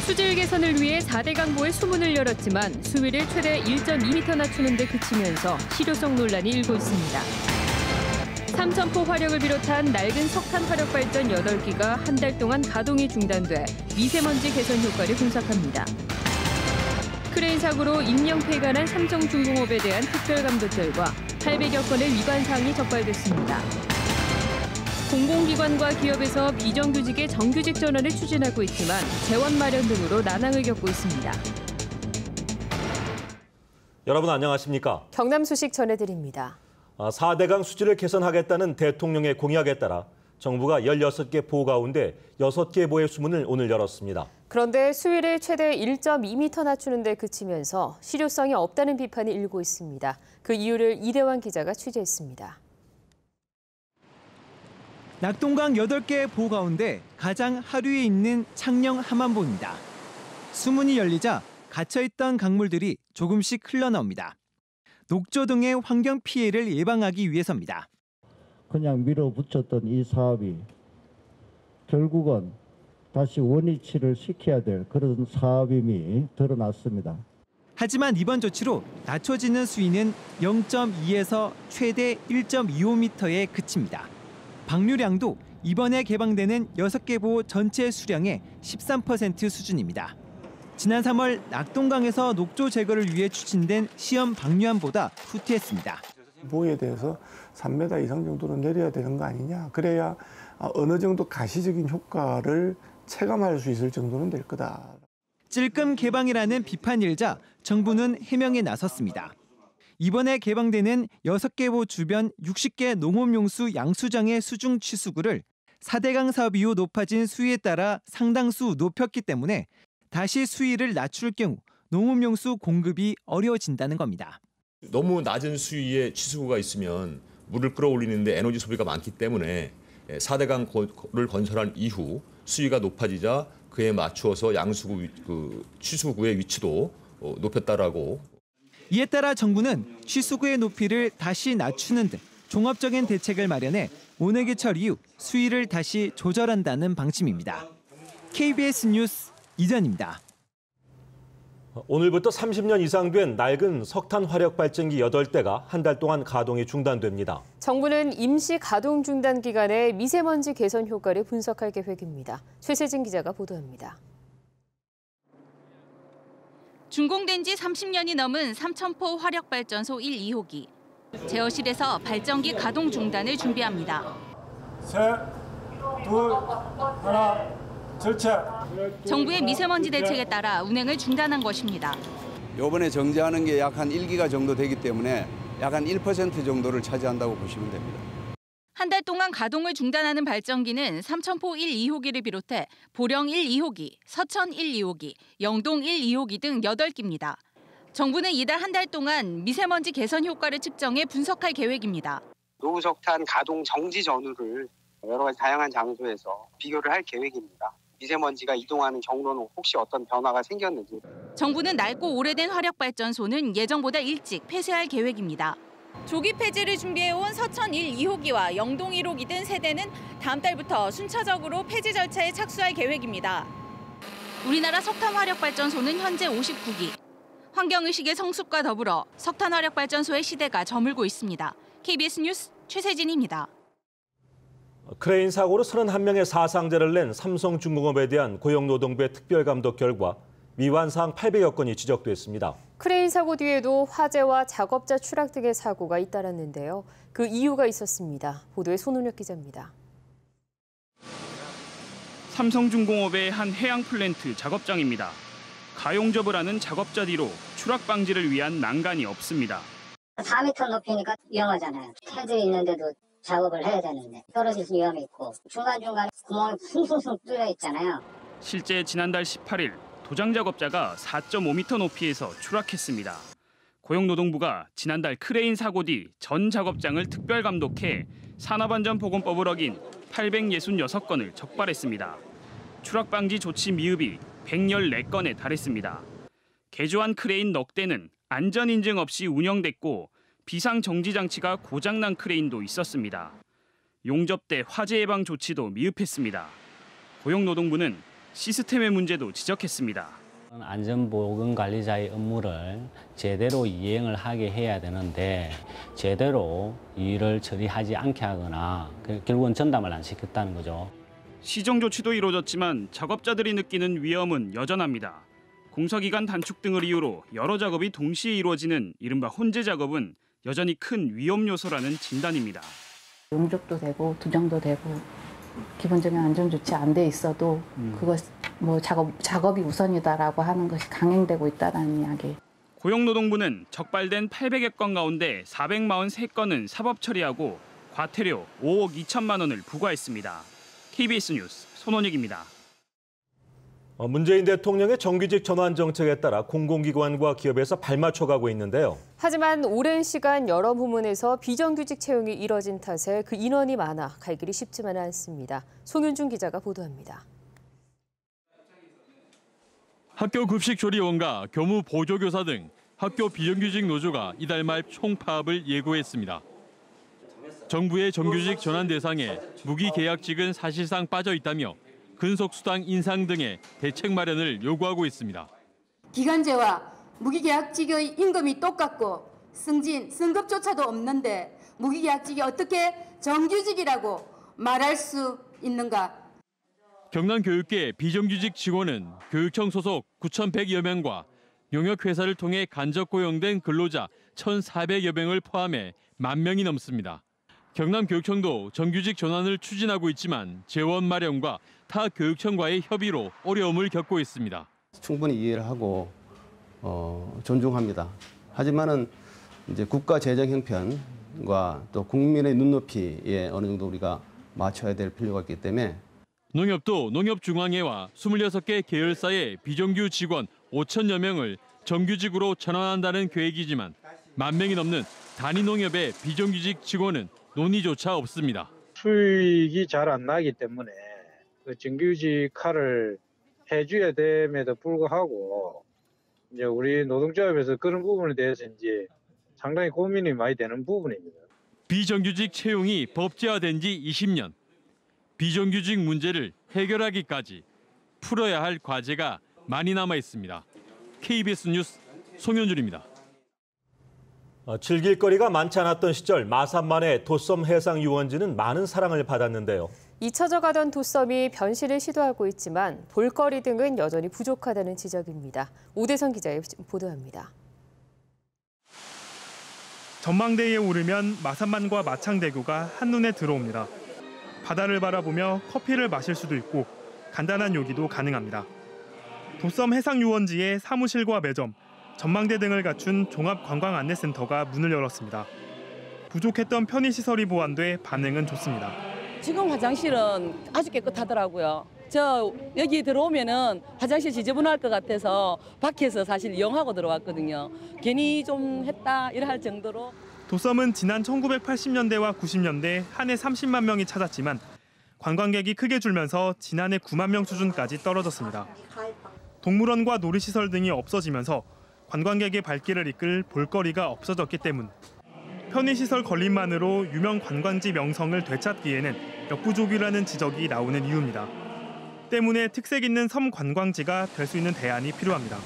수질 개선을 위해 4대 강보의 수문을 열었지만 수위를 최대 1.2m 낮추는 데 그치면서 실효성 논란이 일고 있습니다. 삼천포 화력을 비롯한 낡은 석탄 화력 발전 8기가 한 달 동안 가동이 중단돼 미세먼지 개선 효과를 분석합니다. 크레인 사고로 인명피해가 난 삼성중공업에 대한 특별감독 결과 800여 건의 위반 사항이 적발됐습니다. 공공기관과 기업에서 비정규직의 정규직 전환을 추진하고 있지만 재원 마련 등으로 난항을 겪고 있습니다. 여러분 안녕하십니까? 경남 소식 전해드립니다. 4대강 수질을 개선하겠다는 대통령의 공약에 따라 정부가 16개 보 가운데 6개 보의 수문을 오늘 열었습니다. 그런데 수위를 최대 1.2m 낮추는 데 그치면서 실효성이 없다는 비판이 일고 있습니다. 그 이유를 이대환 기자가 취재했습니다. 낙동강 8개 보 가운데 가장 하류에 있는 창녕 함안보입니다. 수문이 열리자 갇혀있던 강물들이 조금씩 흘러나옵니다. 녹조 등의 환경 피해를 예방하기 위해서입니다. 그냥 밀어붙였던 이 사업이 결국은 다시 원위치를 시켜야 될 그런 사업임이 드러났습니다. 하지만 이번 조치로 낮춰지는 수위는 0.2에서 최대 1.25m에 그칩니다. 방류량도 이번에 개방되는 6개 보 전체 수량의 13% 수준입니다. 지난 3월 낙동강에서 녹조 제거를 위해 추진된 시험 방류함보다 후퇴했습니다. 보에 대해서 3m 이상 정도는 내려야 되는 거 아니냐. 그래야 어느 정도 가시적인 효과를 체감할 수 있을 정도는 될 거다. 찔끔 개방이라는 비판이 일자 정부는 해명에 나섰습니다. 이번에 개방되는 6개 보 주변 60개 농업용수 양수장의 수중 취수구를 4대강 사업 이후 높아진 수위에 따라 상당수 높였기 때문에 다시 수위를 낮출 경우 농업용수 공급이 어려워진다는 겁니다. 너무 낮은 수위의 취수구가 있으면 물을 끌어올리는데 에너지 소비가 많기 때문에 4대강을 건설한 이후 수위가 높아지자 그에 맞추어서 양수구 취수구의 위치도 높였다라고. 이에 따라 정부는 취수구의 높이를 다시 낮추는 등 종합적인 대책을 마련해 모내기철 이후 수위를 다시 조절한다는 방침입니다. KBS 뉴스 이전입니다. 오늘부터 30년 이상 된 낡은 석탄 화력 발전기 8대가 한 달 동안 가동이 중단됩니다. 정부는 임시 가동 중단 기간에 미세먼지 개선 효과를 분석할 계획입니다. 최세진 기자가 보도합니다. 준공된 지 30년이 넘은 삼천포 화력발전소 1, 2호기. 제어실에서 발전기 가동 중단을 준비합니다. 셋, 둘, 하나, 절체. 정부의 미세먼지 대책에 따라 운행을 중단한 것입니다. 이번에 정지하는 게 약 한 1기가 정도 되기 때문에 약 한 1% 정도를 차지한다고 보시면 됩니다. 한 달 동안 가동을 중단하는 발전기는 삼천포 1, 2호기를 비롯해 보령 1, 2호기, 서천 1, 2호기, 영동 1, 2호기 등 8기입니다. 정부는 이달 한 달 동안 미세먼지 개선 효과를 측정해 분석할 계획입니다. 노후석탄 가동 정지 전후를 여러 가지 다양한 장소에서 비교를 할 계획입니다. 미세먼지가 이동하는 경로는 혹시 어떤 변화가 생겼는지. 정부는 낡고 오래된 화력발전소는 예정보다 일찍 폐쇄할 계획입니다. 조기 폐지를 준비해온 서천 1, 2호기와 영동 1호기 등 세대는 다음 달부터 순차적으로 폐지 절차에 착수할 계획입니다. 우리나라 석탄 화력발전소는 현재 59기. 환경의식의 성숙과 더불어 석탄 화력발전소의 시대가 저물고 있습니다. KBS 뉴스 최세진입니다. 크레인 사고로 31명의 사상자를 낸 삼성중공업에 대한 고용노동부의 특별감독 결과 위반 사항 800여 건이 지적됐습니다. 크레인 사고 뒤에도 화재와 작업자 추락 등의 사고가 잇따랐는데요. 그 이유가 있었습니다. 보도에 손은혁 기자입니다. 삼성중공업의 한 해양 플랜트 작업장입니다. 가용접을 하는 작업자 뒤로 추락 방지를 위한 난간이 없습니다. 4m 높이니까 위험하잖아요. 테드 있는데도 작업을 해야 되는데 떨어질 위험이 있고 중간중간에 구멍이 숭숭숭 뚫려 있잖아요. 실제 지난달 18일 도장 작업자가 4.5m 높이에서 추락했습니다. 고용노동부가 지난달 크레인 사고 뒤 전 작업장을 특별 감독해 산업안전보건법을 어긴 866건을 적발했습니다. 추락 방지 조치 미흡이 114건에 달했습니다. 개조한 크레인 넉 대는 안전 인증 없이 운영됐고 비상 정지 장치가 고장난 크레인도 있었습니다. 용접대 화재 예방 조치도 미흡했습니다. 고용노동부는 시스템의 문제도 지적했습니다. 안전보건관리자의 업무를 제대로 이행을 하게 해야 되는데 제대로 일을 처리하지 않게 하거나 결국은 전담을 안 시켰다는 거죠. 시정 조치도 이루어졌지만 작업자들이 느끼는 위험은 여전합니다. 공사기간 단축 등을 이유로 여러 작업이 동시에 이루어지는 이른바 혼재 작업은 여전히 큰 위험 요소라는 진단입니다. 용접도 되고 두정도 되고 기본적인 안전 조치 안 돼 있어도 그것 뭐 작업이 우선이다라고 하는 것이 강행되고 있다는 이야기. 고용노동부는 적발된 800여 건 가운데 443건은 사법 처리하고 과태료 5억 2천만 원을 부과했습니다. KBS 뉴스 손원익입니다. 문재인 대통령의 정규직 전환 정책에 따라 공공기관과 기업에서 발맞춰가고 있는데요. 하지만 오랜 시간 여러 부문에서 비정규직 채용이 이뤄진 탓에 그 인원이 많아 갈 길이 쉽지만은 않습니다. 송윤준 기자가 보도합니다. 학교 급식 조리원과 교무 보조교사 등 학교 비정규직 노조가 이달 말 총파업을 예고했습니다. 정부의 정규직 전환 대상에 무기계약직은 사실상 빠져 있다며 근속수당 인상 등의 대책 마련을 요구하고 있습니다. 기간제와 무기계약직의 임금이 똑같고 승진, 승급조차도 없는데 무기계약직이 어떻게 정규직이라고 말할 수 있는가? 경남교육계 비정규직 직원은 교육청 소속 9,100여 명과 용역회사를 통해 간접 고용된 근로자 1,400여 명을 포함해 10,000명이 넘습니다. 경남교육청도 정규직 전환을 추진하고 있지만 재원 마련과 타 교육청과의 협의로 어려움을 겪고 있습니다. 충분히 이해를 하고 존중합니다. 하지만은 이제 국가 재정 형편과 또 국민의 눈높이에 어느 정도 우리가 맞춰야 될 필요가 있기 때문에 농협도 농협중앙회와 26개 계열사의 비정규 직원 5천여 명을 정규직으로 전환한다는 계획이지만 10,000명이 넘는 단위농협의 비정규직 직원은 논의조차 없습니다. 수익이 잘 안 나기 때문에 그 정규직화를 해줘야 됨에도 불구하고 이제 우리 노동조합에서 그런 부분에 대해서 이제 상당히 고민이 많이 되는 부분입니다. 비정규직 채용이 법제화된 지 20년. 비정규직 문제를 해결하기까지 풀어야 할 과제가 많이 남아 있습니다. KBS 뉴스 송현준입니다. 즐길 거리가 많지 않았던 시절 마산만의 도섬 해상 유원지는 많은 사랑을 받았는데요. 잊혀져가던 도섬이 변신을 시도하고 있지만 볼거리 등은 여전히 부족하다는 지적입니다. 오대성 기자의 보도합니다. 전망대에 오르면 마산만과 마창대교가 한눈에 들어옵니다. 바다를 바라보며 커피를 마실 수도 있고 간단한 요기도 가능합니다. 도섬 해상유원지의 사무실과 매점, 전망대 등을 갖춘 종합관광안내센터가 문을 열었습니다. 부족했던 편의시설이 보완돼 반응은 좋습니다. 지금 화장실은 아주 깨끗하더라고요. 저 여기 들어오면은 화장실 지저분할 것 같아서 밖에서 사실 이용하고 들어왔거든요. 괜히 좀 했다 이래 할 정도로. 도섬은 지난 1980년대와 90년대 한 해 30만 명이 찾았지만 관광객이 크게 줄면서 지난해 9만 명 수준까지 떨어졌습니다. 동물원과 놀이시설 등이 없어지면서 관광객의 발길을 이끌 볼거리가 없어졌기 때문. 편의시설 건립만으로 유명 관광지 명성을 되찾기에는 역부족이라는 지적이 나오는 이유입니다. 때문에 특색 있는 섬 관광지가 될 수 있는 대안이 필요합니다.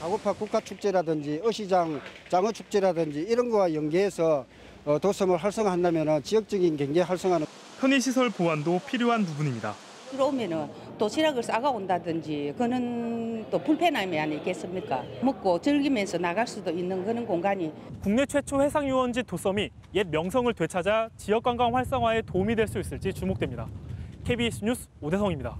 다고파 국가축제라든지 어시장 장어축제라든지 이런 거와 연계해서 도섬을 활성화한다면 지역적인 경제 활성화는 편의시설 보완도 필요한 부분입니다. 들어오면은 도시락을 싸가 온다든지 그는 또 불편함이 아니겠습니까? 먹고 즐기면서 나갈 수도 있는 그런 공간이. 국내 최초 해상유원지 도섬이 옛 명성을 되찾아 지역관광 활성화에 도움이 될 수 있을지 주목됩니다. KBS 뉴스 오대성입니다.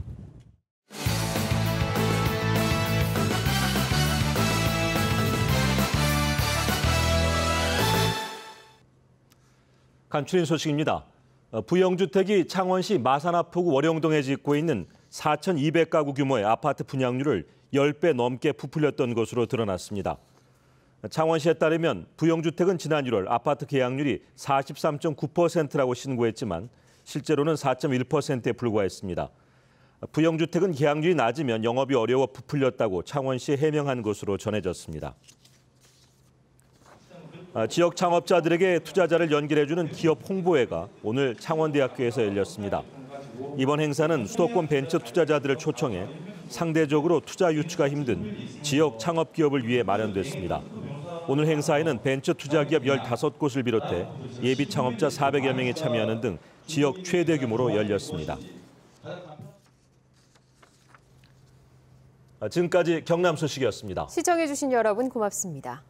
간추린 소식입니다. 부영주택이 창원시 마산하포구 월영동에 짓고 있는 4,200가구 규모의 아파트 분양률을 10배 넘게 부풀렸던 것으로 드러났습니다. 창원시에 따르면 부영주택은 지난 1월 아파트 계약률이 43.9%라고 신고했지만 실제로는 4.1%에 불과했습니다. 부영주택은 계약률이 낮으면 영업이 어려워 부풀렸다고 창원시에 해명한 것으로 전해졌습니다. 지역 창업자들에게 투자자를 연결해주는 기업 홍보회가 오늘 창원대학교에서 열렸습니다. 이번 행사는 수도권 벤처 투자자들을 초청해 상대적으로 투자 유치가 힘든 지역 창업 기업을 위해 마련됐습니다. 오늘 행사에는 벤처 투자 기업 15곳을 비롯해 예비 창업자 400여 명이 참여하는 등 지역 최대 규모로 열렸습니다. 지금까지 경남 소식이었습니다. 시청해주신 여러분 고맙습니다.